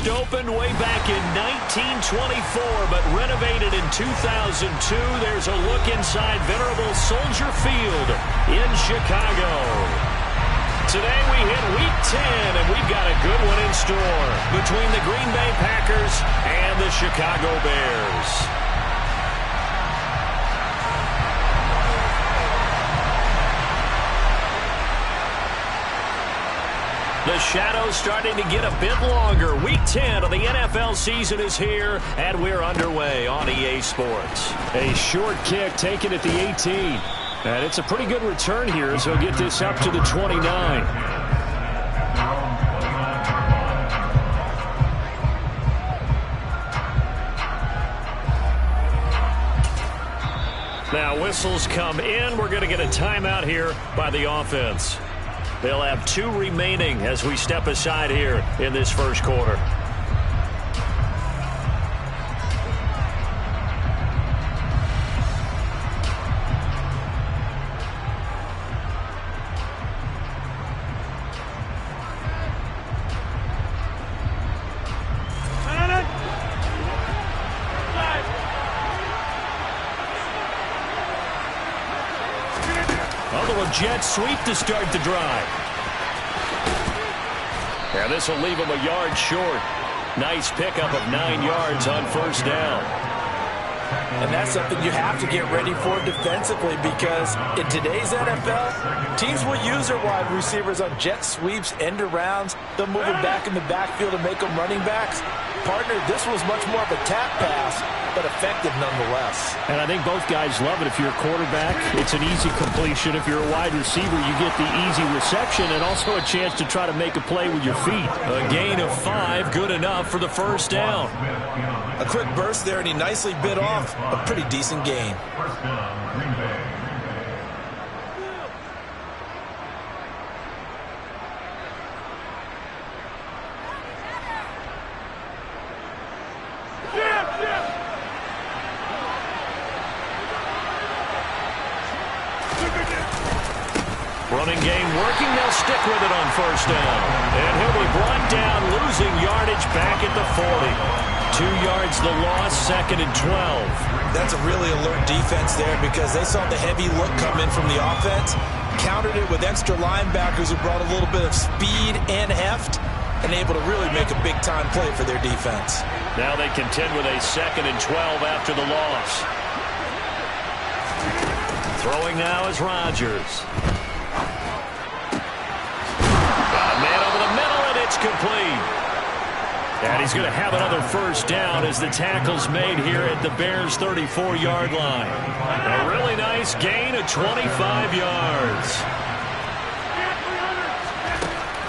first opened way back in 1924, but renovated in 2002. There's a look inside venerable Soldier Field in Chicago. Today we hit Week 10, and we've got a good one in store between the Green Bay Packers and the Chicago Bears. The shadow's starting to get a bit longer. Week 10 of the NFL season is here, and we're underway on EA Sports. A short kick taken at the 18. And it's a pretty good return here, so he'll get this up to the 29. Now whistles come in. We're going to get a timeout here by the offense. They'll have 2 remaining as we step aside here in this first quarter. Jet sweep to start the drive. And this will leave him a yard short. Nice pickup of 9 yards on first down. And that's something you have to get ready for defensively, because in today's NFL, teams will use their wide receivers on jet sweeps, end arounds. They'll move them back in the backfield and make them running backs. Partner, this was much more of a tap pass, but effective nonetheless. And I think both guys love it. If you're a quarterback, it's an easy completion. If you're a wide receiver, you get the easy reception and also a chance to try to make a play with your feet. A gain of 5, good enough for the first down. A quick burst there, and he nicely bit off a pretty decent gain. Running game working. They'll stick with it on first down. And he'll be brought down, losing yardage back at the 40. 2 yards the loss, 2nd and 12. That's a really alert defense there, because they saw the heavy look come in from the offense, countered it with extra linebackers who brought a little bit of speed and heft, and able to really make a big-time play for their defense. Now they contend with a 2nd and 12 after the loss. Throwing now is Rodgers. Complete. And he's going to have another first down as the tackle's made here at the Bears' 34-yard line. A really nice gain of 25 yards.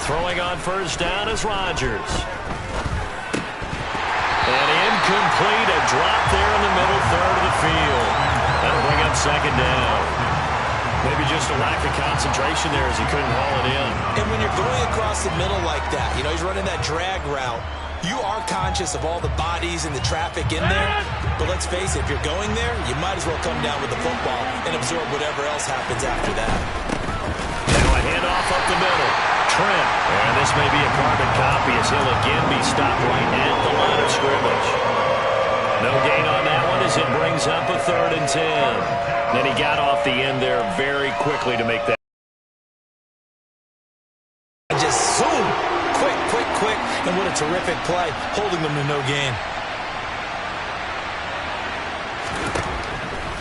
Throwing on first down is Rodgers. And incomplete, a drop there in the middle third of the field. That'll bring up 2nd down. Maybe just a lack of concentration there as he couldn't haul it in. And when you're going across the middle like that, you know, he's running that drag route, you are conscious of all the bodies and the traffic in there. But let's face it, if you're going there, you might as well come down with the football and absorb whatever else happens after that. Now a handoff up the middle. Trent. And this may be a carbon copy as he'll again be stopped right at the line of scrimmage. No gain on that one as it brings up a 3rd and 10. Then he got off the end there very quickly to make that. Just zoom. Quick. And what a terrific play, holding them to no gain.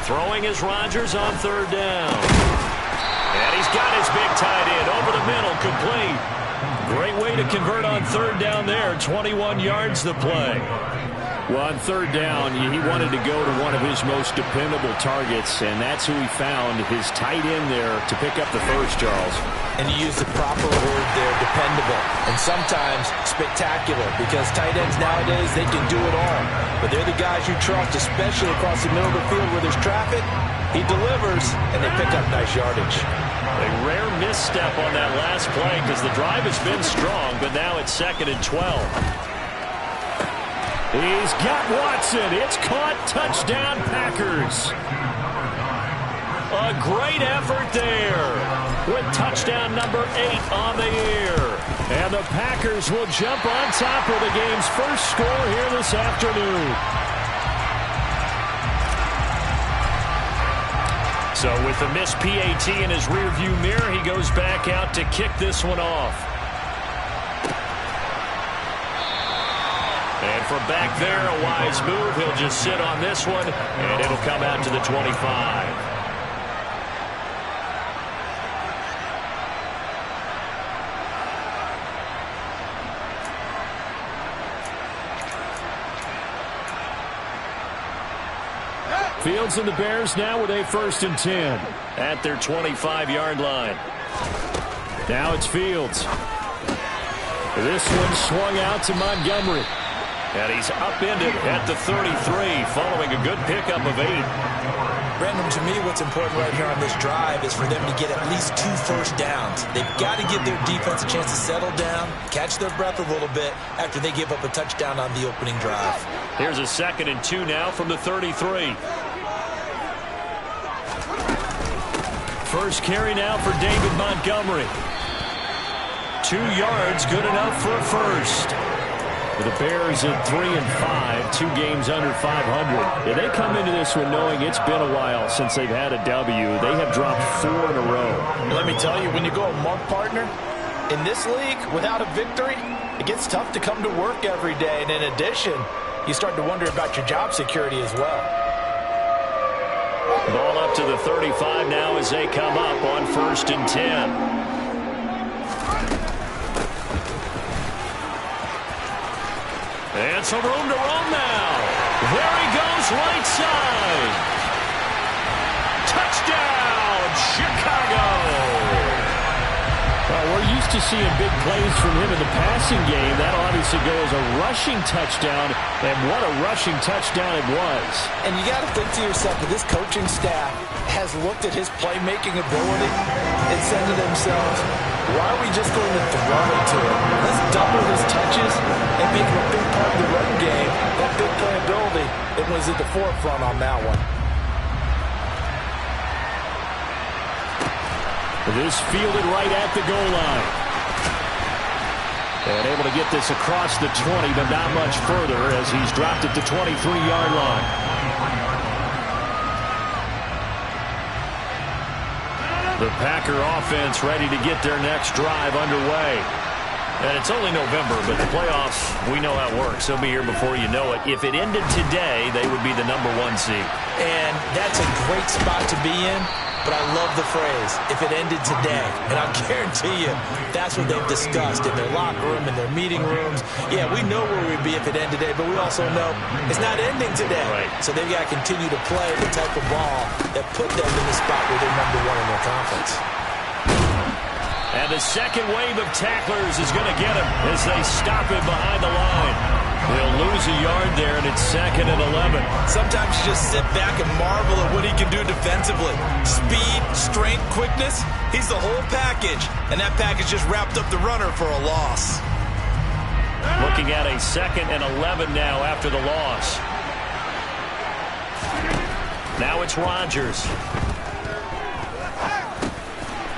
Throwing is Rodgers on 3rd down. And he's got his big tight end over the middle, complete. Great way to convert on 3rd down there. 21 yards the play. Well, on 3rd down, he wanted to go to one of his most dependable targets, and that's who he found, his tight end there, to pick up the first, Charles. And you use the proper word there, dependable, and sometimes spectacular, because tight ends nowadays, they can do it all. But they're the guys you trust, especially across the middle of the field where there's traffic. He delivers, and they pick up nice yardage. A rare misstep on that last play because the drive has been strong, but now it's 2nd and 12. He's got Watson. It's caught. Touchdown, Packers. A great effort there with touchdown number 8 on the year. And the Packers will jump on top of the game's first score here this afternoon. So with the missed PAT in his rearview mirror, he goes back out to kick this one off. And from back there, a wise move. He'll just sit on this one, and it'll come out to the 25. Fields and the Bears now with a 1st and 10 at their 25-yard line. Now it's Fields. This one swung out to Montgomery. And he's upended at the 33 following a good pickup of 8. Brandon, to me, what's important right here on this drive is for them to get at least 2 first downs. They've got to give their defense a chance to settle down, catch their breath a little bit after they give up a touchdown on the opening drive. Here's a 2nd and 2 now from the 33. First carry now for David Montgomery. 2 yards, good enough for a first. For the Bears at 3 and 5, 2 games under 500. Yeah, they come into this one knowing it's been a while since they've had a W. They have dropped 4 in a row. Let me tell you, when you go a month, partner, in this league, without a victory, it gets tough to come to work every day. And in addition, you start to wonder about your job security as well. Ball up to the 35 now as they come up on 1st and 10. And some room to roam now. There he goes, right side. Touchdown, Chicago. Well, we're used to seeing big plays from him in the passing game. That'll obviously go as a rushing touchdown, and what a rushing touchdown it was. And you got to think to yourself that this coaching staff has looked at his playmaking ability and said to themselves, why are we just going to throw it to him? Let's double his touches and make him a big part of the run game. That big playability, it was at the forefront on that one. This fielded right at the goal line. And able to get this across the 20, but not much further as he's dropped at the 23-yard line. The Packer offense ready to get their next drive underway. And it's only November, but the playoffs, we know how it works. They'll be here before you know it. If it ended today, they would be the #1 seed. And that's a great spot to be in. But I love the phrase, if it ended today. And I guarantee you, that's what they've discussed in their locker room, in their meeting rooms. Yeah, we know where we'd be if it ended today, but we also know it's not ending today. Right. So they've got to continue to play the type of ball that put them in the spot where they're #1 in their conference. And the second wave of tacklers is going to get him as they stop him behind the line. They'll lose a yard there, and it's 2nd and 11. Sometimes you just sit back and marvel at what he can do defensively. Speed, strength, quickness, he's the whole package. And that package just wrapped up the runner for a loss. Looking at a 2nd and 11 now after the loss. Now it's Rodgers.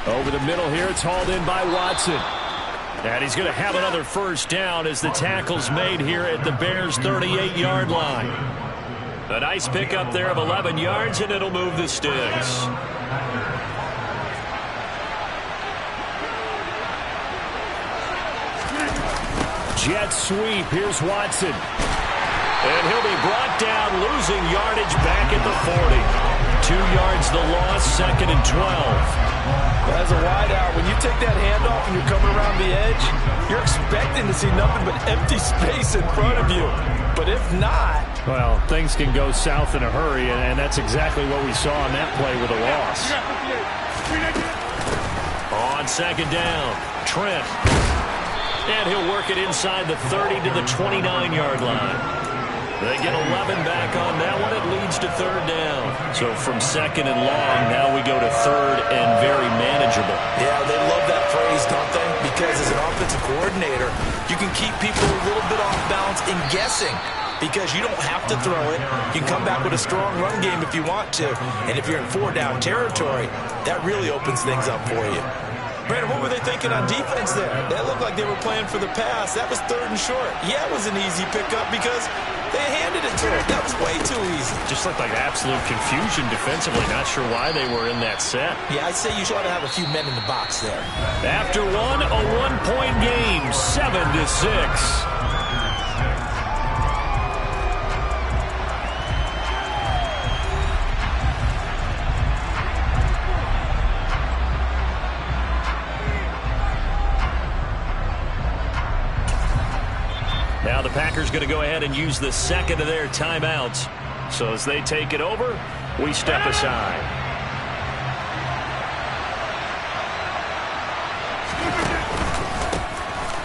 Over the middle here, it's hauled in by Watson. And he's going to have another first down as the tackle's made here at the Bears' 38-yard line. A nice pickup there of 11 yards, and it'll move the sticks. Jet sweep. Here's Watson. And he'll be brought down, losing yardage back at the 40. 2 yards the loss, 2nd and 12. As a wideout, when you take that handoff and you're coming around the edge, you're expecting to see nothing but empty space in front of you. But if not... Well, things can go south in a hurry, and that's exactly what we saw on that play with a loss. On 2nd down, Trent. And he'll work it inside the 30 to the 29-yard line. They get 11 back on that one. It leads to 3rd down. So from 2nd and long, now we go to 3rd and very manageable. Yeah, they love that phrase, don't they? Because as an offensive coordinator, you can keep people a little bit off balance in guessing. Because you don't have to throw it. You can come back with a strong run game if you want to. And if you're in 4-down territory, that really opens things up for you. Brandon, what were they thinking on defense there? They looked like they were playing for the pass. That was 3rd and short. Yeah, it was an easy pickup because they handed it to him. That was way too easy. Just looked like absolute confusion defensively. Not sure why they were in that set. Yeah, I'd say you ought to have a few men in the box there. After a one-point game, 7-6. Now the Packers going to go ahead and use the second of their timeouts. So as they take it over, we step aside.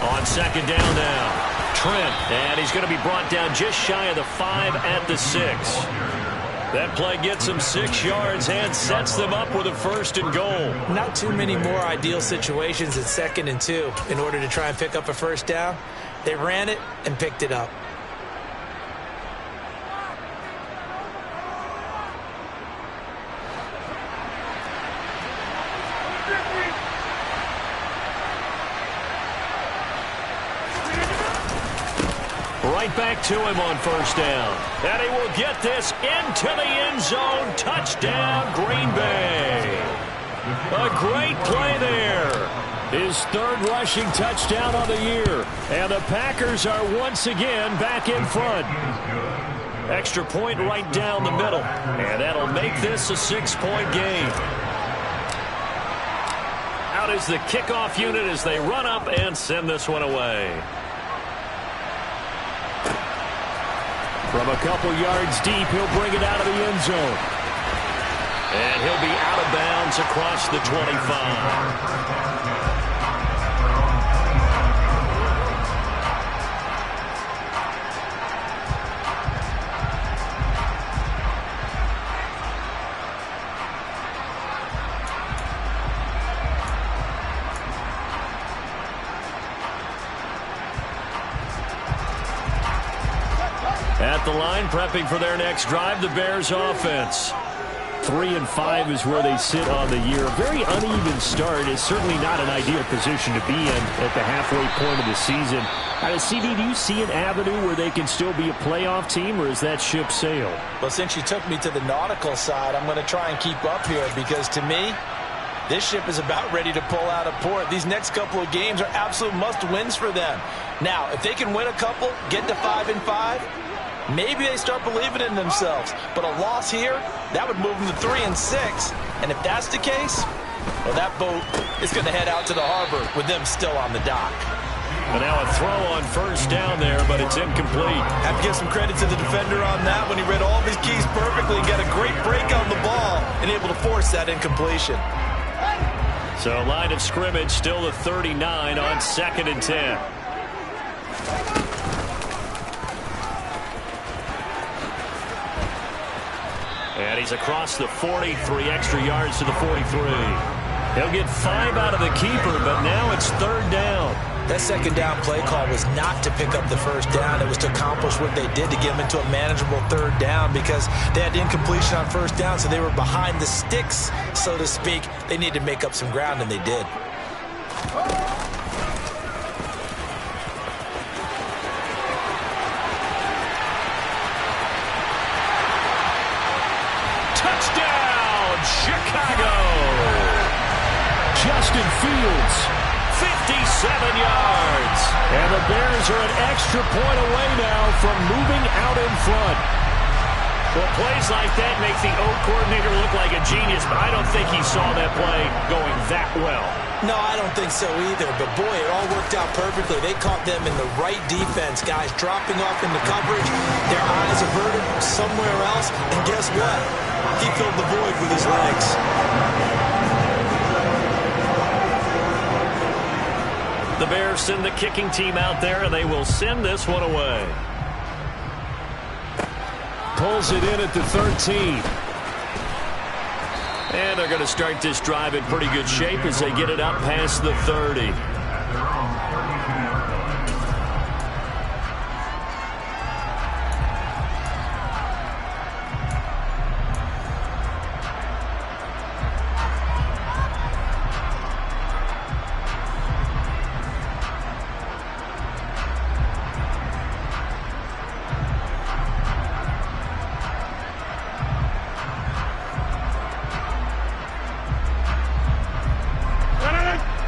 On second down now, Trent, and he's going to be brought down just shy of the 5 at the 6. That play gets him 6 yards and sets them up with a 1st and goal. Not too many more ideal situations at 2nd and 2 in order to try and pick up a 1st down. They ran it and picked it up. Right back to him on 1st down. And he will get this into the end zone. Touchdown, Green Bay. A great play there. His 3rd rushing touchdown on the year. And the Packers are once again back in front. Extra point right down the middle. And that'll make this a 6-point game. Out is the kickoff unit as they run up and send this one away. From a couple yards deep, he'll bring it out of the end zone. And he'll be out of bounds across the 25. At the line, prepping for their next drive, the Bears offense. 3-5 is where they sit on the year. A very uneven start is certainly not an ideal position to be in at the halfway point of the season. CD, do you see an avenue where they can still be a playoff team, or is that ship sailed? Well, since you took me to the nautical side, I'm going to try and keep up here because to me, this ship is about ready to pull out of port. These next couple of games are absolute must-wins for them. Now, if they can win a couple, get to 5-5, maybe they start believing in themselves. But a loss here, that would move them to 3-6. And if that's the case, well, that boat is going to head out to the harbor with them still on the dock. And now a throw on 1st down there, but it's incomplete. Have to give some credit to the defender on that when he read all of his keys perfectly and got a great break on the ball and able to force that incompletion. So line of scrimmage still the 39 on 2nd and 10. And he's across the 40, 3 extra yards to the 43. He'll get 5 out of the keeper, but now it's 3rd down. That 2nd down play call was not to pick up the 1st down. It was to accomplish what they did to get them into a manageable 3rd down because they had incompletion on 1st down, so they were behind the sticks, so to speak. They needed to make up some ground, and they did. Chicago. Justin Fields, 57 yards. And the Bears are an extra point away now from moving out in front. Well, plays like that make the O coordinator look like a genius, but I don't think he saw that play going that well. No, I don't think so either. But, boy, it all worked out perfectly. They caught them in the right defense, guys, dropping off into coverage. Their eyes averted somewhere else. And guess what? He filled the void with his legs. The Bears send the kicking team out there, and they will send this one away. Pulls it in at the 13. And they're going to start this drive in pretty good shape as they get it up past the 30.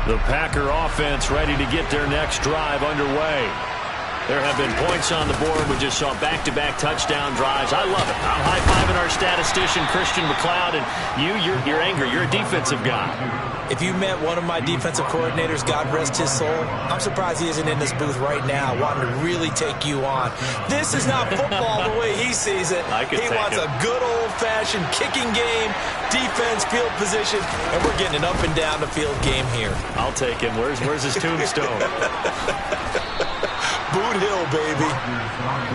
The Packer offense ready to get their next drive underway. There have been points on the board. We just saw back-to-back touchdown drives. I love it. I'm high-fiving our statistician, Christian McLeod, and you're angry. You're a defensive guy. If you met one of my defensive coordinators, God rest his soul, I'm surprised he isn't in this booth right now wanting to really take you on. This is not football the way he sees it. He wants a good old-fashioned kicking game, defense, field position, and we're getting an up and down the field game here. I'll take him. Where's his tombstone? Boot Hill, baby.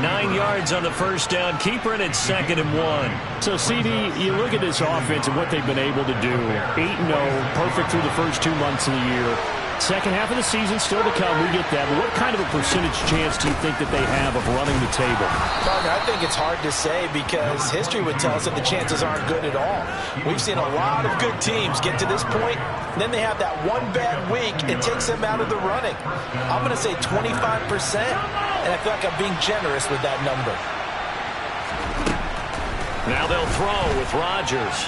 9 yards on the first down. Keeper in at 2nd and 1. So, CD, you look at this offense and what they've been able to do. 8-0, perfect through the first 2 months of the year. Second half of the season still to come. We get that. But what kind of a percentage chance do you think that they have of running the table? Partner, I think it's hard to say because history would tell us that the chances aren't good at all. We've seen a lot of good teams get to this point, and then they have that one bad week. It takes them out of the running. I'm going to say 25%, and I feel like I'm being generous with that number. Now they'll throw with Rodgers.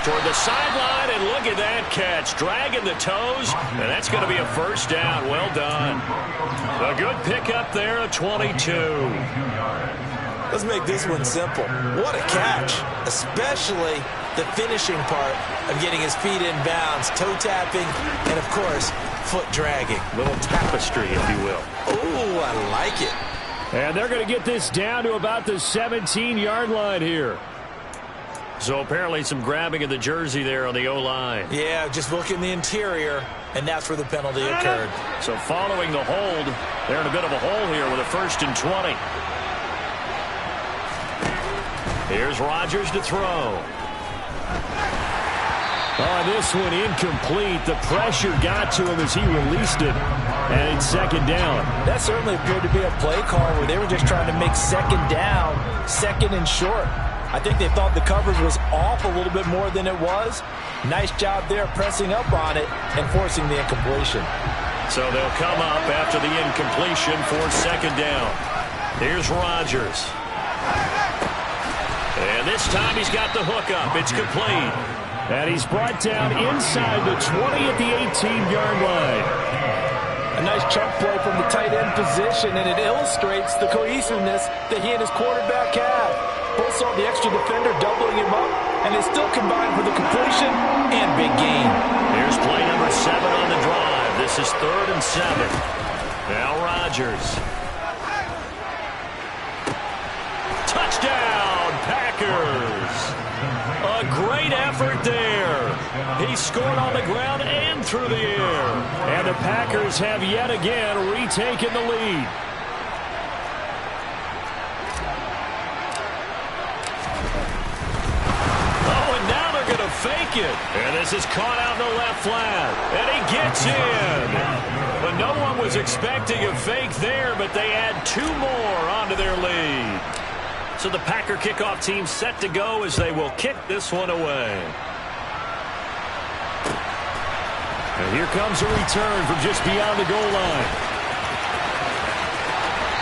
Toward the sideline, and look at that catch. Dragging the toes, and that's going to be a first down. Well done. A good pickup there, a 22. Let's make this one simple. What a catch, especially the finishing part of getting his feet in bounds, toe tapping, and, of course, foot dragging. Little tapestry, if you will. Oh, I like it. And they're going to get this down to about the 17-yard line here. So apparently some grabbing of the jersey there on the O-line. Yeah, just look in the interior, and that's where the penalty occurred. So following the hold, they're in a bit of a hole here with a 1st and 20. Here's Rodgers to throw. Oh, this one incomplete. The pressure got to him as he released it. And it's 2nd down. That certainly appeared to be a play call where they were just trying to make 2nd down, 2nd and short. I think they thought the coverage was off a little bit more than it was. Nice job there pressing up on it and forcing the incompletion. So they'll come up after the incompletion for 2nd down. Here's Rodgers. And this time he's got the hook up. It's complete. And he's brought down inside the 20 at the 18-yard line. A nice chunk play from the tight end position, and it illustrates the cohesiveness that he and his quarterback have. Both saw the extra defender doubling him up, and they still combined for the completion and big gain. Here's play number 7 on the drive. This is 3rd and 7. Now Rodgers. Touchdown, Packers. A great effort there. He scored on the ground and through the air. And the Packers have yet again retaken the lead. Fake it. And this is caught out in the left flat. And he gets in. But no one was expecting a fake there, but they add 2 more onto their lead. So the Packer kickoff team set to go as they will kick this one away. And here comes a return from just beyond the goal line.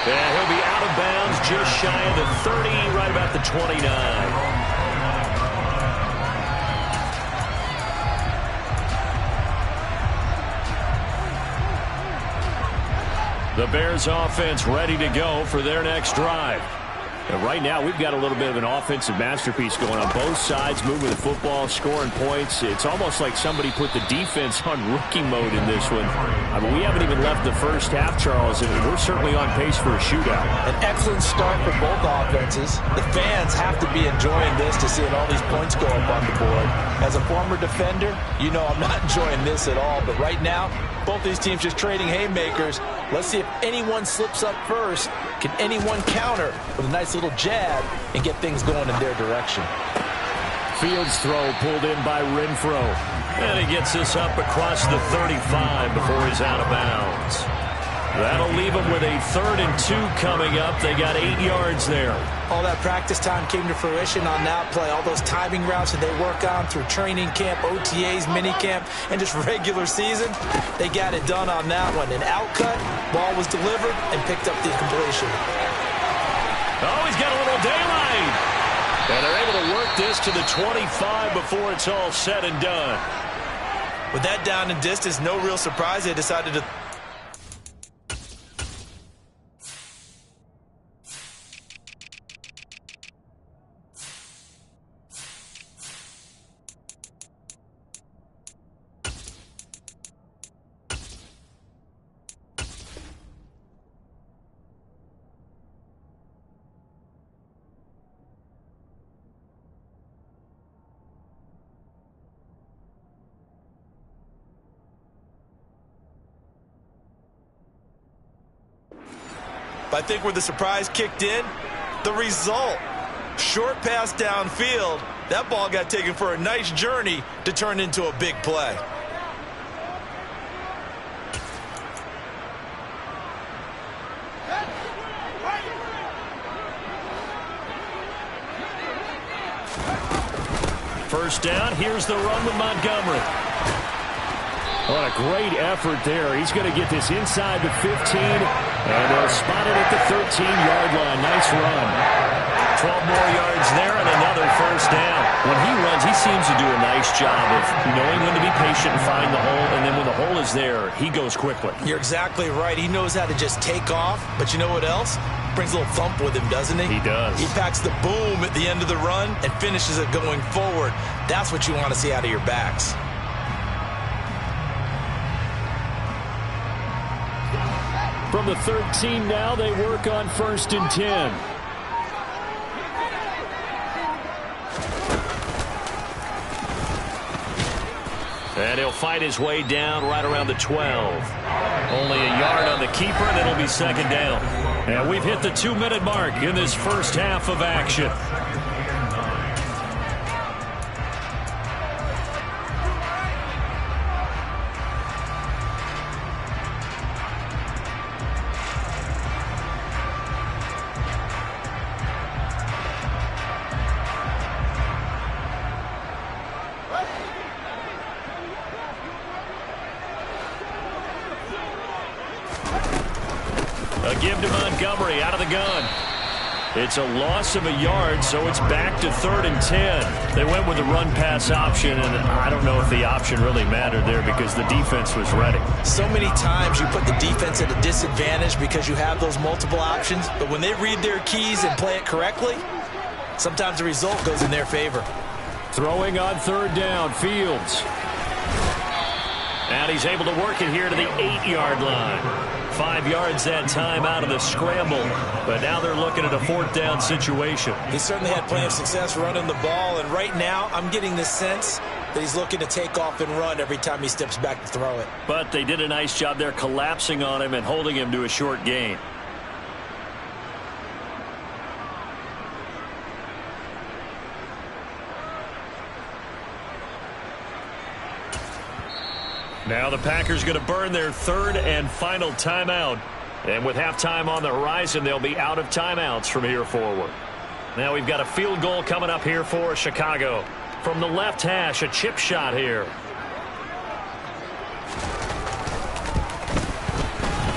And he'll be out of bounds just shy of the 30, right about the 29. The Bears offense ready to go for their next drive. And right now, we've got a little bit of an offensive masterpiece going on both sides, moving the football, scoring points. It's almost like somebody put the defense on rookie mode in this one. I mean, we haven't even left the first half, Charles, and we're certainly on pace for a shootout. An excellent start for both offenses. The fans have to be enjoying this to seeing all these points go up on the board. As a former defender, you know I'm not enjoying this at all. But right now, both these teams just trading haymakers. Let's see if anyone slips up first. Can anyone counter with a nice little jab and get things going in their direction? Fields throw pulled in by Renfro. And he gets this up across the 35 before he's out of bounds. That'll leave them with a 3rd and 2 coming up. They got 8 yards there. All that practice time came to fruition on that play. All those timing routes that they work on through training camp, OTAs, minicamp, and just regular season, they got it done on that one. An outcut, ball was delivered, and picked up the completion. Oh, he's got a little daylight. And they're able to work this to the 25 before it's all said and done. With that down and distance, no real surprise they decided to... I think where the surprise kicked in, the result. Short pass downfield. That ball got taken for a nice journey to turn into a big play. First down, here's the run with Montgomery. What a great effort there. He's going to get this inside the 15, and they'll spot it at the 13-yard line. Nice run. 12 more yards there and another first down. When he runs, he seems to do a nice job of knowing when to be patient and find the hole, and then when the hole is there, he goes quickly. You're exactly right. He knows how to just take off, but you know what else? Brings a little thump with him, doesn't he? He does. He packs the boom at the end of the run and finishes it going forward. That's what you want to see out of your backs. From the 13 now, they work on 1st and 10. And he'll fight his way down right around the 12. Only a yard on the keeper, and it'll be second down. And we've hit the 2-minute mark in this first half of action. A give to Montgomery out of the gun. It's a loss of a yard, so it's back to 3rd and 10. They went with the run-pass option, and I don't know if the option really mattered there because the defense was ready. So many times you put the defense at a disadvantage because you have those multiple options, but when they read their keys and play it correctly, sometimes the result goes in their favor. Throwing on 3rd down, Fields. And he's able to work it here to the 8-yard line. 5 yards that time out of the scramble, but now they're looking at a 4th down situation. He certainly had plenty of success running the ball, and right now I'm getting the sense that he's looking to take off and run every time he steps back to throw it. But they did a nice job there collapsing on him and holding him to a short gain. Now the Packers going to burn their 3rd and final timeout. And with halftime on the horizon, they'll be out of timeouts from here forward. Now we've got a field goal coming up here for Chicago. From the left hash, a chip shot here.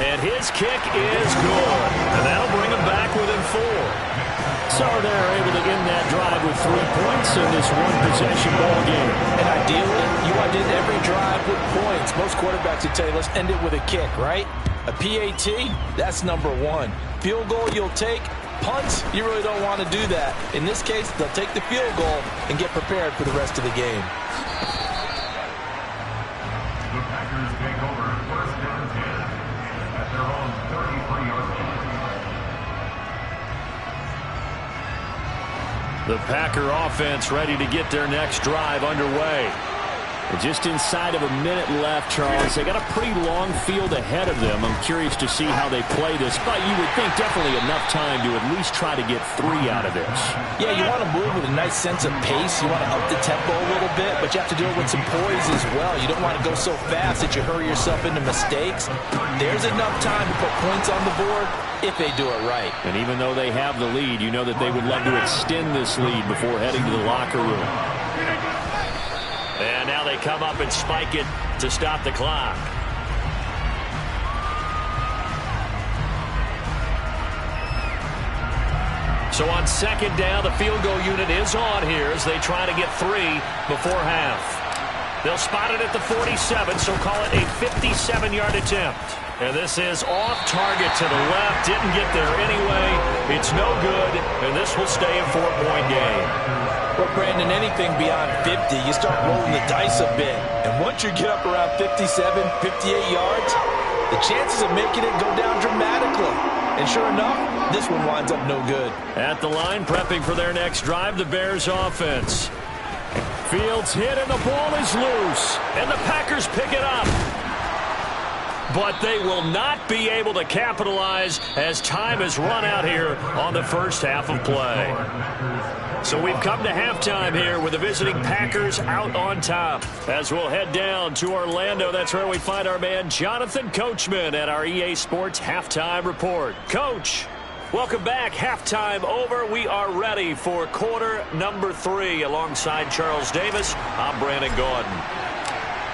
And his kick is good. And that'll bring him back within 4. So they're able to end that drive with 3 points in this one-possession ball game. And ideally, you want to end every drive with points. Most quarterbacks would tell you, let's end it with a kick, right? A PAT, that's number 1. Field goal you'll take. Punts, you really don't want to do that. In this case, they'll take the field goal and get prepared for the rest of the game. The Packers take over 1st and 10 at their own 33-yard line. The Packer offense ready to get their next drive underway. Just inside of a minute left, Charles. They got a pretty long field ahead of them. I'm curious to see how they play this, but you would think definitely enough time to at least try to get 3 out of this. Yeah, you want to move with a nice sense of pace. You want to up the tempo a little bit, but you have to do it with some poise as well. You don't want to go so fast that you hurry yourself into mistakes. There's enough time to put points on the board if they do it right. And even though they have the lead, you know that they would love to extend this lead before heading to the locker room. And now they come up and spike it to stop the clock. So on 2nd down, the field goal unit is on here as they try to get 3 before half. They'll spot it at the 47, so call it a 57-yard attempt. And this is off target to the left. Didn't get there anyway. It's no good, and this will stay a 4-point game. Well, Brandon, anything beyond 50, you start rolling the dice a bit. And once you get up around 57, 58 yards, the chances of making it go down dramatically. And sure enough, this one winds up no good. At the line, prepping for their next drive, the Bears offense. Fields hit, and the ball is loose. And the Packers pick it up. But they will not be able to capitalize as time has run out here on the first half of play. So we've come to halftime here with the visiting Packers out on top. As we'll head down to Orlando, that's where we find our man Jonathan Coachman at our EA Sports Halftime Report. Coach, welcome back. Halftime over. We are ready for quarter number 3. Alongside Charles Davis, I'm Brandon Gordon.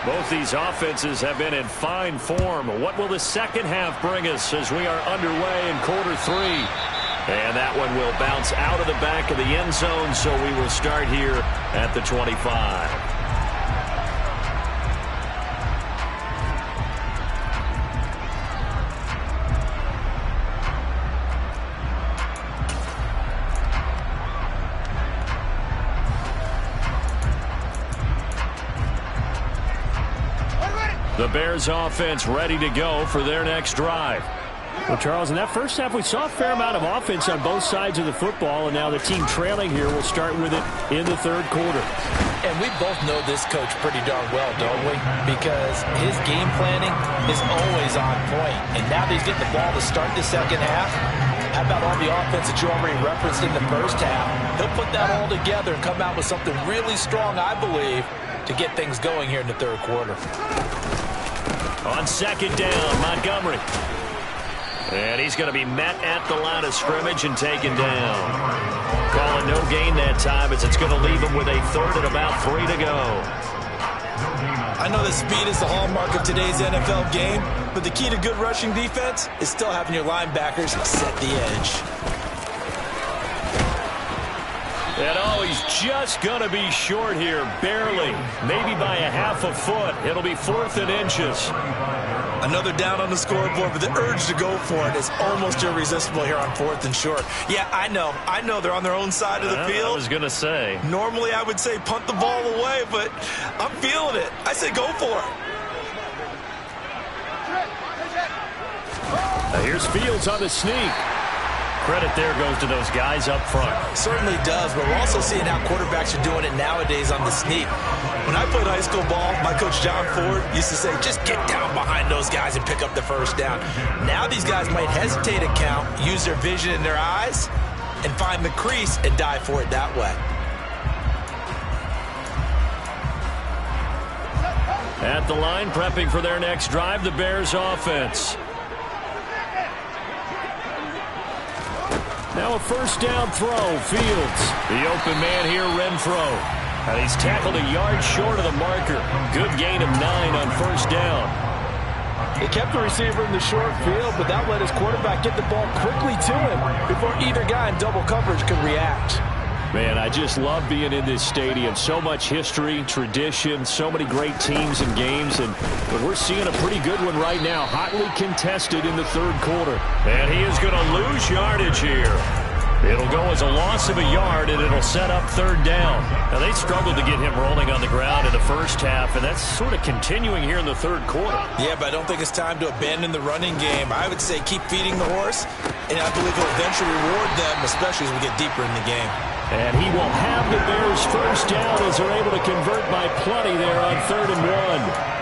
Both these offenses have been in fine form. What will the second half bring us as we are underway in quarter 3? And that one will bounce out of the back of the end zone, so we will start here at the 25. The Bears offense ready to go for their next drive. Well, Charles, in that first half, we saw a fair amount of offense on both sides of the football, and now the team trailing here will start with it in the third quarter. And we both know this coach pretty darn well, don't we? Because his game planning is always on point. And now that he's getting the ball to start the second half, how about all the offense that you already referenced in the first half? He'll put that all together and come out with something really strong, I believe, to get things going here in the third quarter. On second down, Montgomery. And he's going to be met at the line of scrimmage and taken down. Calling no gain that time as it's going to leave him with a third and about 3 to go. I know that speed is the hallmark of today's NFL game, but the key to good rushing defense is still having your linebackers set the edge. And oh, he's just going to be short here, barely, maybe by a half a foot. It'll be 4th and inches. Another down on the scoreboard, but the urge to go for it is almost irresistible here on 4th and short. Yeah, I know they're on their own side of the field. I was going to say. Normally I would say punt the ball away, but I'm feeling it. I say go for it. Now here's Fields on the sneak. Credit there goes to those guys up front. Certainly does, but we're also seeing how quarterbacks are doing it nowadays on the sneak. When I played high school ball, my coach John Ford used to say, just get down behind those guys and pick up the first down. Now these guys might hesitate to count, use their vision in their eyes, and find the crease and dive for it that way. At the line, prepping for their next drive, the Bears offense. Now a first down throw, Fields. The open man here, Renfro. And he's tackled a yard short of the marker. Good gain of 9 on first down. He kept the receiver in the short field, but that let his quarterback get the ball quickly to him before either guy in double coverage could react. Man, I just love being in this stadium. So much history, tradition, so many great teams and games. And we're seeing a pretty good one right now. Hotly contested in the third quarter. And he is going to lose yardage here. It'll go as a loss of a yard, and it'll set up third down. Now, they struggled to get him rolling on the ground in the first half, and that's sort of continuing here in the third quarter. Yeah, but I don't think it's time to abandon the running game. I would say keep feeding the horse, and I believe it'll eventually reward them, especially as we get deeper in the game. And he will have the Bears first down as they're able to convert by plenty there on 3rd and 1.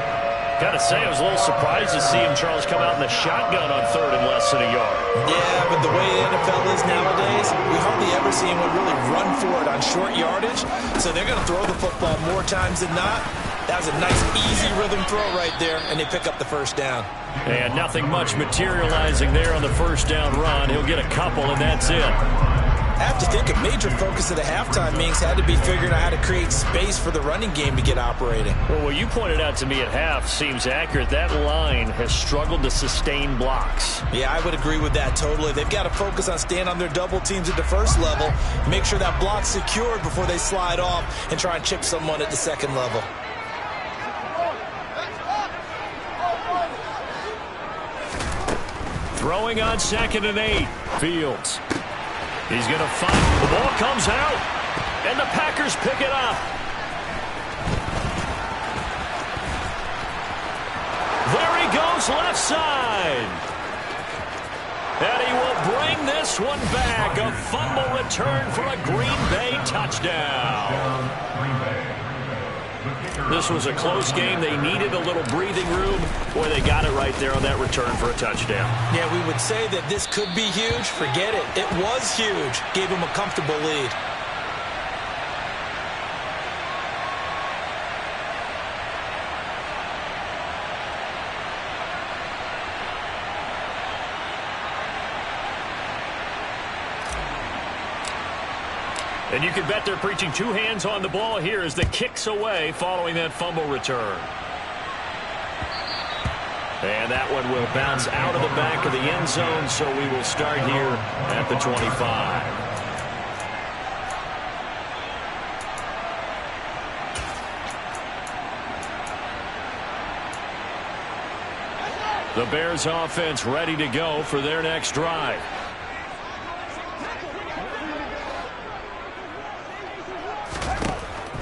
Gotta say, I was a little surprised to see him, Charles, come out in the shotgun on 3rd and less than a yard. Yeah, but the way the NFL is nowadays, we hardly ever see anyone really run for it on short yardage. So they're going to throw the football more times than not. That was a nice, easy rhythm throw right there, and they pick up the first down. And nothing much materializing there on the first down run. He'll get a couple, and that's it. I have to think a major focus of the halftime meetings had to be figuring out how to create space for the running game to get operating. Well, what you pointed out to me at half seems accurate. That line has struggled to sustain blocks. Yeah, I would agree with that totally. They've got to focus on staying on their double teams at the first level, make sure that block's secured before they slide off and try and chip someone at the second level. Throwing on 2nd and 8. Fields. He's going to fight. The ball comes out, and the Packers pick it up. There he goes, left side. And he will bring this one back. A fumble return for a Green Bay touchdown. This was a close game. They needed a little breathing room. Boy, they got it right there on that return for a touchdown. Yeah, we would say that this could be huge. Forget it. It was huge. Gave him a comfortable lead. And you can bet they're preaching 2 hands on the ball here as the kick's away following that fumble return. And that one will bounce out of the back of the end zone, so we will start here at the 25. The Bears offense ready to go for their next drive.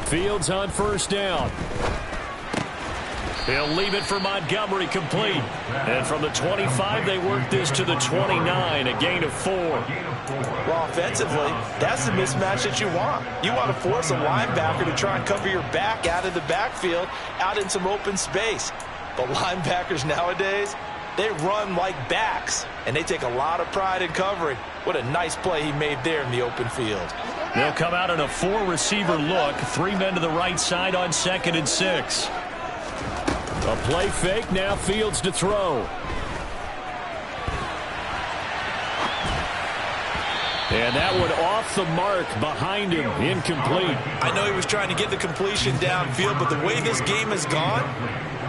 Fields on 1st down. He'll leave it for Montgomery, complete. And from the 25, they work this to the 29, a gain of 4. Well, offensively, that's the mismatch that you want. You want to force a linebacker to try and cover your back out of the backfield, out in some open space. But linebackers nowadays, they run like backs, and they take a lot of pride in covering. What a nice play he made there in the open field. They'll come out in a 4-receiver look. 3 men to the right side on 2nd and 6. A play fake, now Fields to throw. And that one off the mark behind him, incomplete. I know he was trying to get the completion downfield, but the way this game has gone,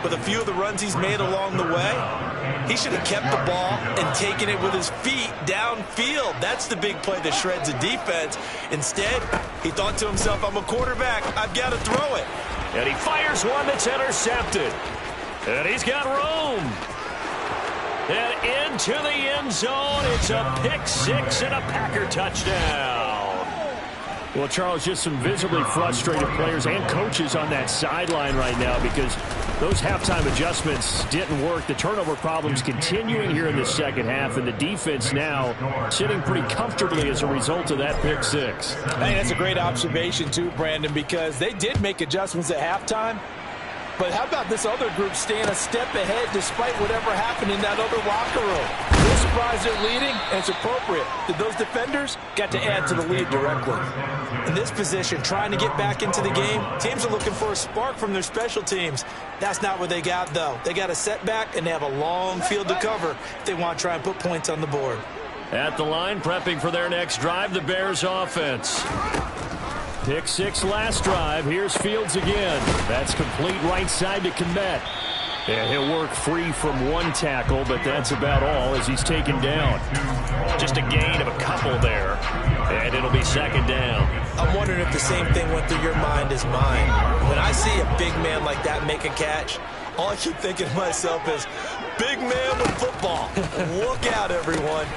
with a few of the runs he's made along the way, he should have kept the ball and taken it with his feet downfield. That's the big play that shreds a defense. Instead, he thought to himself, I'm a quarterback, I've got to throw it. And he fires one that's intercepted. And he's got room. And into the end zone. It's a pick 6 and a Packer touchdown. Well, Charles, just some visibly frustrated players and coaches on that sideline right now because those halftime adjustments didn't work. The turnover problems continuing here in the second half, and the defense now sitting pretty comfortably as a result of that pick 6. I think that's a great observation, too, Brandon, because they did make adjustments at halftime. But how about this other group staying a step ahead despite whatever happened in that other locker room? They're surprised they're leading, and it's appropriate. Those defenders got to add to the lead directly. In this position, trying to get back into the game, teams are looking for a spark from their special teams. That's not what they got, though. They got a setback, and they have a long field to cover if they want to try and put points on the board. At the line, prepping for their next drive, the Bears offense. Pick 6 last drive. Here's Fields again. That's complete right side to Kmet. And he'll work free from 1 tackle, but that's about all as he's taken down. Just a gain of a couple there, and it'll be 2nd down. I'm wondering if the same thing went through your mind as mine. When I see a big man like that make a catch, all I keep thinking to myself is, big man with football. Look out, everyone.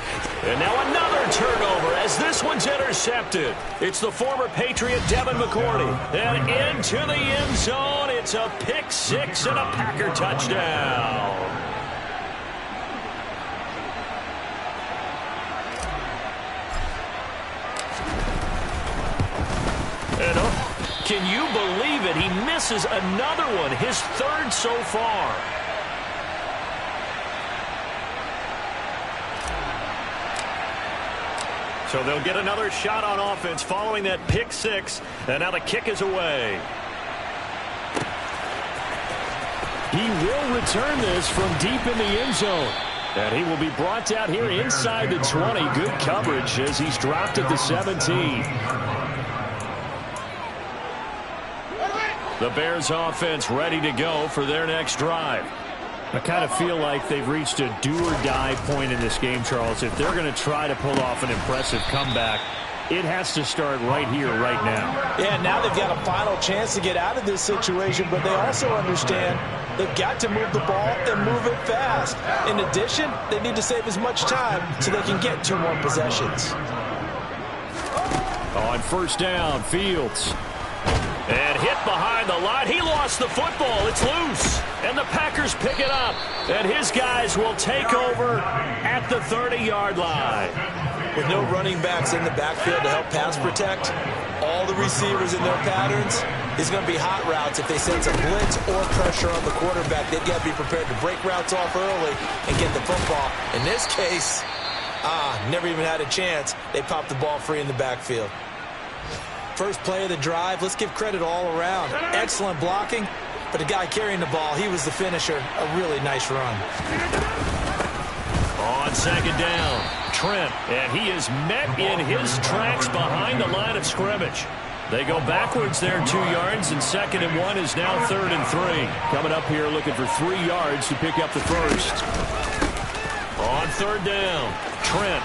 And now another turnover as this one's intercepted. It's the former Patriot Devin McCourty. And into the end zone, it's a pick 6 and a Packer touchdown. And can you believe it? He misses another one, his 3rd so far. So they'll get another shot on offense following that pick 6. And now the kick is away. He will return this from deep in the end zone. And he will be brought out here inside the 20. Good coverage as he's dropped at the 17. The Bears offense ready to go for their next drive. I kind of feel like they've reached a do-or-die point in this game, Charles. If they're going to try to pull off an impressive comeback, it has to start right here, right now. Yeah, now they've got a final chance to get out of this situation, but they also understand They've got to move the ball and move it fast. In addition, they need to save as much time so they can get 2 more possessions. On first down, Fields. And hit behind the line. He lost the football. It's loose. And the Packers pick it up. And his guys will take over at the 30-yard line. With no running backs in the backfield to help pass protect, all the receivers in their patterns, it's going to be hot routes. If they sense a blitz or pressure on the quarterback, they've got to be prepared to break routes off early and get the football. In this case, never even had a chance. They popped the ball free in the backfield. First play of the drive, let's give credit all around. Excellent blocking, but the guy carrying the ball, he was the finisher. A really nice run. On second down, Trent, and he is met in his tracks behind the line of scrimmage. They go backwards there 2 yards, and 2nd and 1 is now 3rd and 3. Coming up here looking for 3 yards to pick up the first. On 3rd down, Trent.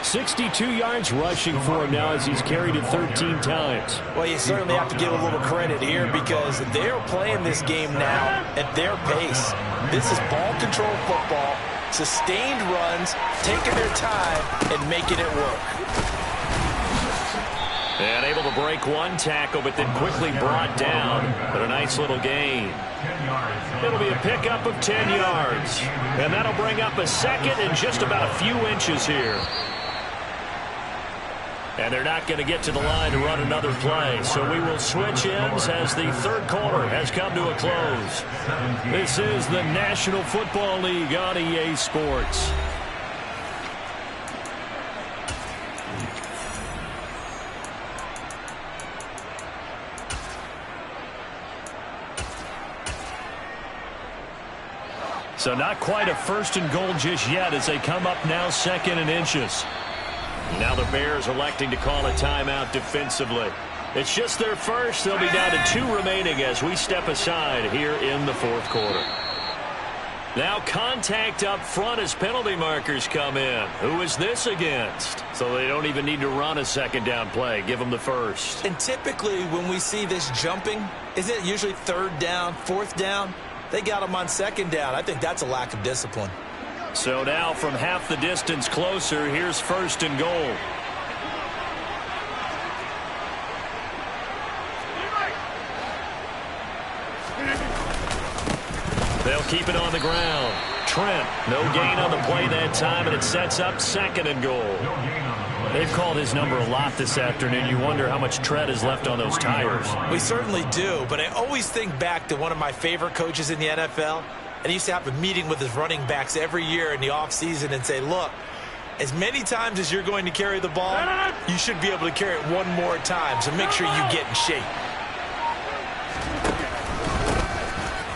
62 yards rushing for him now as he's carried it 13 times. Well, you certainly have to give a little credit here because they're playing this game now at their pace. This is ball control football, sustained runs, taking their time and making it work. And able to break 1 tackle, but then quickly brought down. But a nice little gain. It'll be a pickup of 10 yards. And that'll bring up a 2nd and just about a few inches here. And they're not going to get to the line to run another play. So we will switch ends as the 3rd quarter has come to a close. This is the National Football League on EA Sports. So not quite a 1st and goal just yet as they come up now 2nd and inches. Now the Bears electing to call a timeout defensively. It's just their first. They'll be down to 2 remaining as we step aside here in the 4th quarter. Now contact up front as penalty markers come in. Who is this against? So they don't even need to run a 2nd down play. Give them the first. And typically when we see this jumping, isn't it usually 3rd down, 4th down? They got them on 2nd down. I think that's a lack of discipline. So now from half the distance closer, here's 1st and goal. They'll keep it on the ground. Trent, no gain on the play that time, and it sets up 2nd and goal. They've called his number a lot this afternoon. You wonder how much tread is left on those tires. We certainly do, but I always think back to one of my favorite coaches in the NFL. And he used to have a meeting with his running backs every year in the offseason and say, look, as many times as you're going to carry the ball, you should be able to carry it 1 more time, so make sure you get in shape.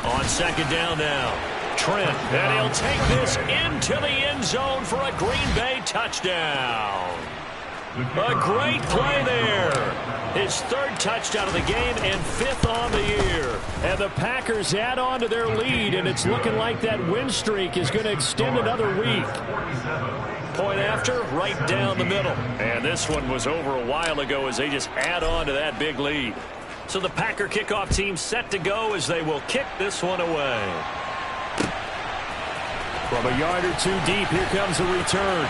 On 2nd down now, Trent, and he'll take this into the end zone for a Green Bay touchdown. A great play there. His 3rd touchdown of the game and 5th on the year. And the Packers add on to their lead, and it's looking like that win streak is going to extend another week. Point after, right down the middle. And this one was over a while ago as they just add on to that big lead. So the Packer kickoff team set to go as they will kick this one away. From a yard or 2 deep, here comes a return.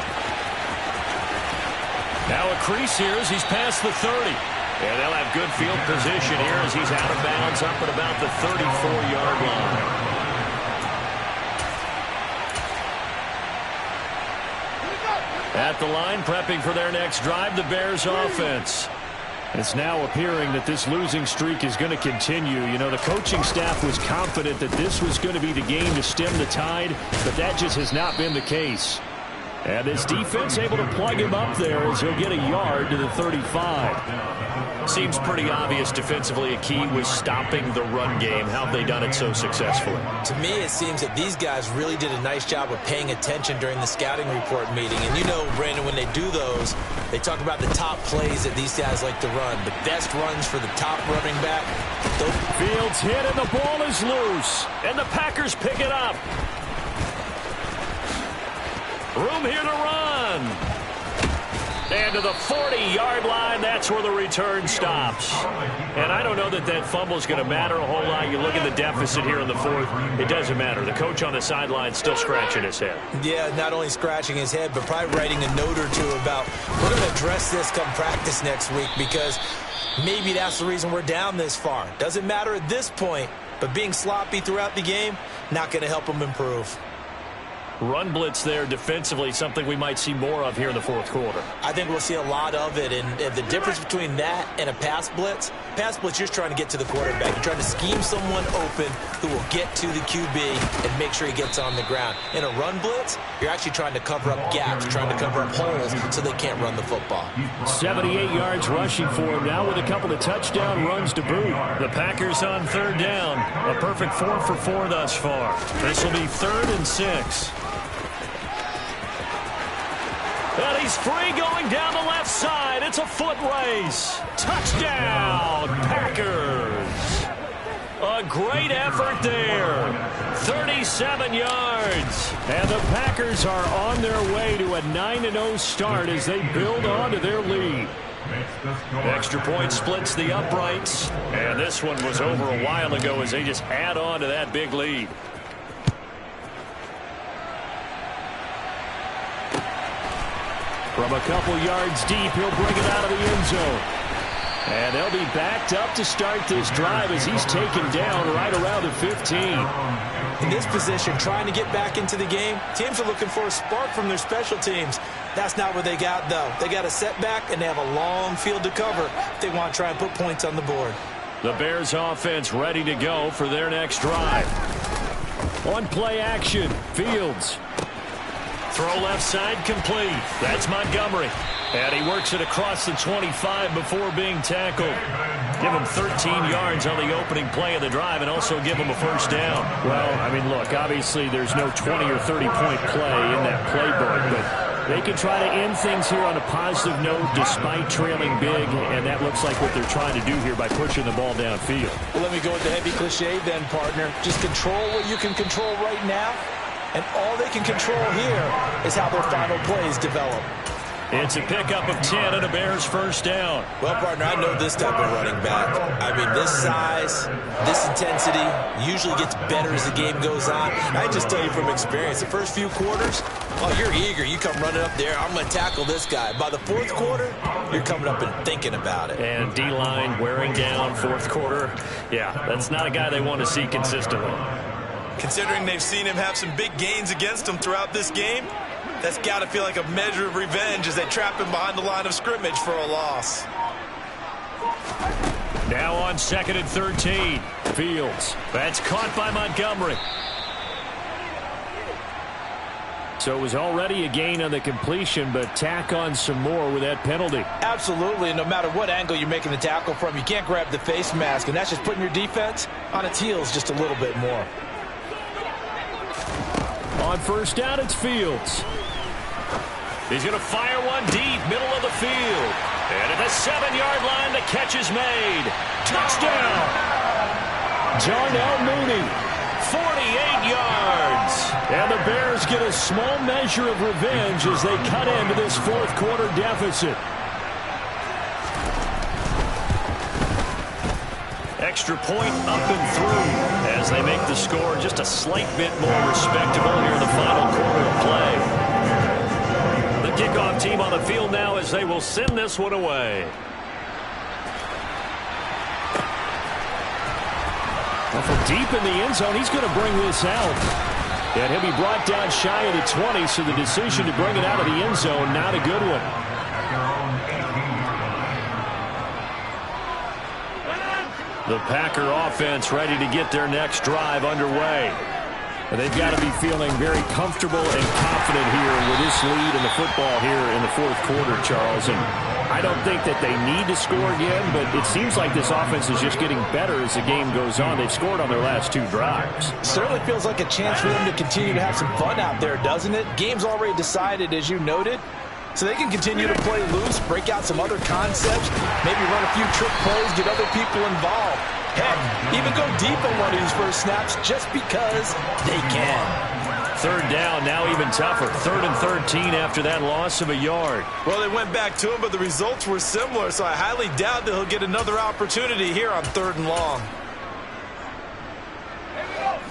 Now a crease here as he's past the 30. And they'll have good field position here as he's out of bounds up at about the 34-yard line. At the line, prepping for their next drive, the Bears offense. It's now appearing that this losing streak is going to continue. You know, the coaching staff was confident that this was going to be the game to stem the tide, but that just has not been the case. And this defense able to plug him up there as he'll get a yard to the 35. Seems pretty obvious defensively a key was stopping the run game. How have they done it so successfully? To me, it seems that these guys really did a nice job of paying attention during the scouting report meeting. And you know, Brandon, when they do those, they talk about the top plays that these guys like to run. The best runs for the top running back. Fields hit and the ball is loose. And the Packers pick it up. Room here to run. And to the 40-yard line, that that's where the return stops. And I don't know that that fumble is going to matter a whole lot. You look at the deficit here in the fourth. It doesn't matter. The coach on the sideline still scratching his head. Yeah, not only scratching his head, but probably writing a note or two about we're going to address this come practice next week, because maybe that's the reason we're down this far. Doesn't matter at this point, but being sloppy throughout the game, not going to help them improve. Run blitz there defensively, something we might see more of here in the fourth quarter. I think we'll see a lot of it, and the difference between that and a pass blitz, you're just trying to get to the quarterback. You're trying to scheme someone open who will get to the QB and make sure he gets on the ground. In a run blitz, you're actually trying to cover up gaps, trying to cover up holes so they can't run the football. 78 yards rushing for him now with a couple of touchdown runs to boot. The Packers on third down. A perfect 4 for 4 thus far. This will be 3rd and 6. And he's free going down the left side. It's a foot race. Touchdown, Packers. A great effort there. 37 yards. And the Packers are on their way to a 9-0 start as they build on to their lead. Extra point splits the uprights. And this one was over a while ago as they just add on to that big lead. From a couple yards deep, he'll bring it out of the end zone. And they'll be backed up to start this drive as he's taken down right around the 15. In this position, trying to get back into the game, teams are looking for a spark from their special teams. That's not what they got, though. They got a setback, and they have a long field to cover if they want to try and put points on the board. The Bears offense ready to go for their next drive. On play action, Fields. Throw left side complete. That's Montgomery. And he works it across the 25 before being tackled. Give him 13 yards on the opening play of the drive and also give him a first down. Well, I mean, look, obviously there's no 20 or 30-point play in that playbook, but they can try to end things here on a positive note despite trailing big, and that looks like what they're trying to do here by pushing the ball downfield. Well, let me go with the heavy cliche then, partner. Just control what you can control right now. And all they can control here is how their final plays develop. It's a pickup of 10 and a Bears first down. Well, partner, I know this type of running back. I mean, this size, this intensity usually gets better as the game goes on. I just tell you from experience, the first few quarters, oh, you're eager. You come running up there, I'm going to tackle this guy. By the fourth quarter, you're coming up and thinking about it. And D-line wearing down fourth quarter. Yeah, that's not a guy they want to see consistently. Considering they've seen him have some big gains against them throughout this game, that's got to feel like a measure of revenge as they trap him behind the line of scrimmage for a loss. Now on 2nd and 13. Fields. That's caught by Montgomery. So it was already a gain on the completion, but tack on some more with that penalty. Absolutely. No matter what angle you're making the tackle from, you can't grab the face mask, and that's just putting your defense on its heels just a little bit more. On first down, it's Fields. He's going to fire one deep, middle of the field. And at the 7-yard line, the catch is made. Touchdown! Darnell Mooney, 48 yards. And the Bears get a small measure of revenge as they cut into this fourth quarter deficit. Extra point up and through as they make the score just a slight bit more respectable here in the final quarter of play. The kickoff team on the field now as they will send this one away. Well, from deep in the end zone, he's going to bring this out. And he'll be brought down shy of the 20, so the decision to bring it out of the end zone, not a good one. The Packer offense ready to get their next drive underway. And they've got to be feeling very comfortable and confident here with this lead in the football here in the fourth quarter, Charles. And I don't think that they need to score again, but it seems like this offense is just getting better as the game goes on. They've scored on their last 2 drives. Certainly feels like a chance for them to continue to have some fun out there, doesn't it? Game's already decided, as you noted. So they can continue to play loose, break out some other concepts, maybe run a few trick plays, get other people involved. Heck, even go deep on one of these first snaps just because they can. Third down, now even tougher. 3rd and 13 after that loss of a yard. Well, they went back to him, but the results were similar, so I highly doubt that he'll get another opportunity here on 3rd and long.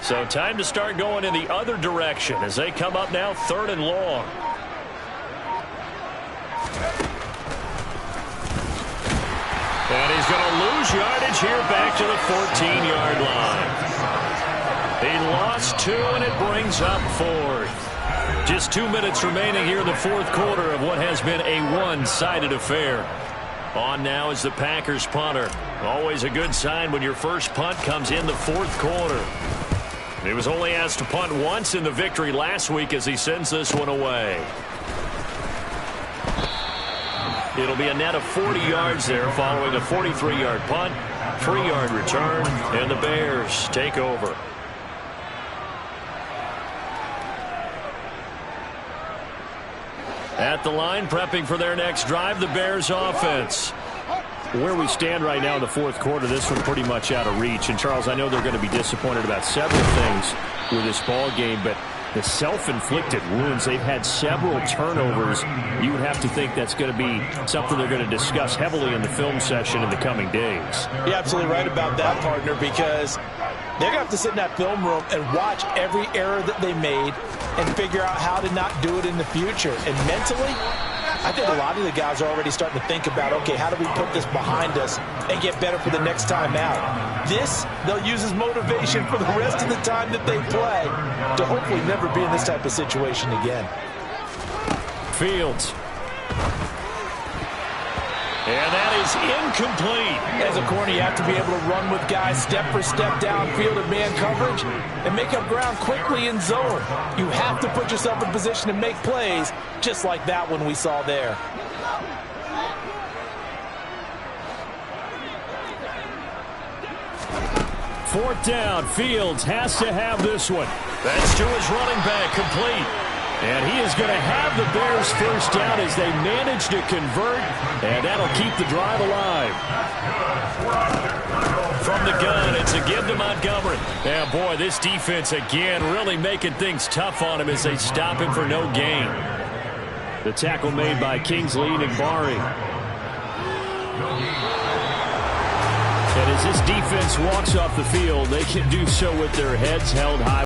So time to start going in the other direction as they come up now 3rd and long. And he's going to lose yardage here back to the 14-yard line. He lost 2, and it brings up 4th. Just 2 minutes remaining here in the 4th quarter of what has been a one-sided affair. On now is the Packers punter. Always a good sign when your first punt comes in the 4th quarter. He was only asked to punt once in the victory last week as he sends this one away. It'll be a net of 40 yards there following a 43-yard punt, 3-yard return, and the Bears take over. At the line, prepping for their next drive, the Bears offense. Where we stand right now in the 4th quarter, this one pretty much out of reach. And, Charles, I know they're going to be disappointed about several things with this ball game, but the self-inflicted wounds, they've had several turnovers. You would have to think that's going to be something they're going to discuss heavily in the film session in the coming days. You're absolutely right about that, partner, because they're going to have to sit in that film room and watch every error that they made and figure out how to not do it in the future. And mentally, I think a lot of the guys are already starting to think about, okay, how do we put this behind us and get better for the next time out? This, they'll use as motivation for the rest of the time that they play to hopefully never be in this type of situation again. Fields. And that is incomplete. As a corner, you have to be able to run with guys step for step downfield in man coverage and make up ground quickly in zone. You have to put yourself in position to make plays, just like that one we saw there. Fourth down, Fields has to have this one. That's to his running back, complete. And he is going to have the Bears first down as they manage to convert, and that'll keep the drive alive. From the gun, it's a give to Montgomery. And boy, this defense again really making things tough on him as they stop him for no gain. The tackle made by Kingsley Enagbare. And as this defense walks off the field, they can do so with their heads held high.